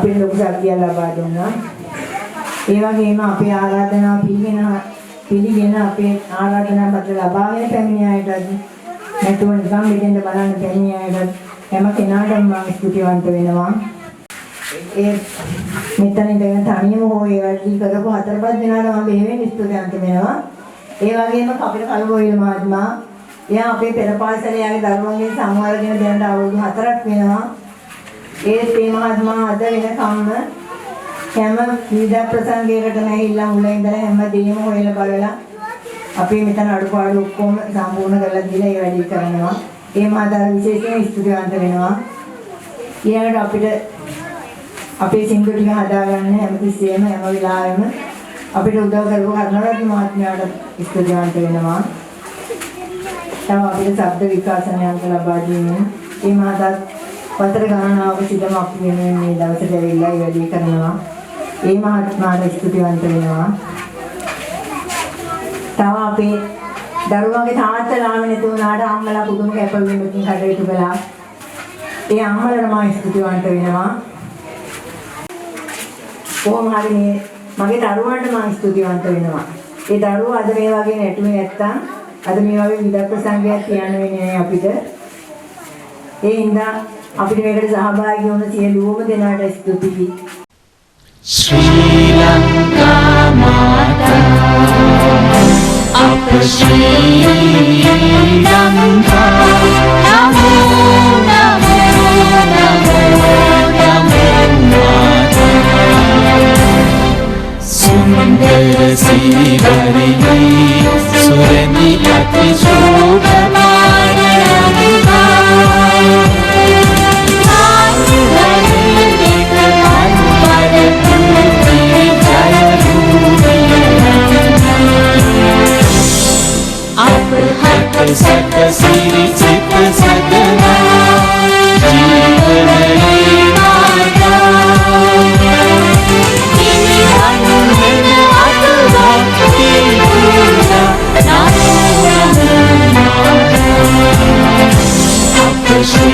අපේ ලොකු සත්‍යය ලබා දුන්නා. ඒ වගේම අපේ ආරාධනා පිළිගෙන අපේ ආරාධනා පත්‍ර ලබාගෙන පැමිණි අයටත් නැතුව නිකම් මෙතෙන්ට බලන්න පැමිණි අයටත් හැම කෙනාටම මම ස්තුතිවන්ත වෙනවා. ඒ මෙතන ඉඳන් තනියම හෝ ඒ වැඩි කරපු 4-5 දෙනාට මම බෙහෙවින් ස්තුතිවන්ත වෙනවා. ඒ වගේම අපේ කලබෝයිල මහත්මයා එයා අපේ පෙර පාසලේ යාගේ දරුවන්ගේ සමවරගෙන දැනට අවුරුදු 4ක් වෙනවා. ඒත් මේ මහත්මයා අද වෙනකම්ම හැම විවිධ ප්‍රසංගයකටම ඇවිල්ලා මුල ඉඳලා හැමදේම හොයලා බලලා අපේ මෙතන අඩුපාඩු ඔක්කොම සම්පූර්ණ කරලා දීලා ඒ වැඩේ කරනවා. ඒ මහතාට විශේෂයෙන් ස්තුතිවන්ත වෙනවා. ඊළඟට අපිට අපේ සිංදු ටික හදාගන්න හැමතිස්සෙම හැම වෙලාවෙම අපිට උදව් කරපු කරුණාරත්න මහත්මයාට ස්තුතිවන්ත වෙනවා. තව අපිට ශබ්ද විකාශනයක් ලබා දීමෙන් මේ මහතාත් පතර ගණනාවක සිටම අපි වෙනුවෙන් මේ දවසට ඇවිල්ලා ඒ වැඩේ කරනවා. ඒ මහත්මයාට ස්තුතිවන්ත වෙනවා. තව අපේ දරුවන්ගේ තාත්තලාම නැති වුණාට අම්මලා පුදුම කැපවීමකින් කටයුතු කළා. ඒ අම්මලාට මම ස්තුතිවන්ත වෙනවා. කොහොම හරි මේ මගේ දරුවන්ට මම ස්තුතිවන්ත වෙනවා. ඒ දරුවෝ අද මේ වගේ නැටුනේ නැත්තම් අද මේ වගේ විවිධ ප්‍රසංගයක් කියන්න වෙන්නේ අපිට. ඒ හින්දා අපිට මේකට සහභාගී වුණ සියලුම දෙනාට ස්තුතියි. ශ්‍රී ලංකා මාතා අප ශ්‍රී ලංකා නමෝ सुंदर सिरिवरिणी सुरनि अति शोभमान सक सिरि चित सदना जीवन माता Shri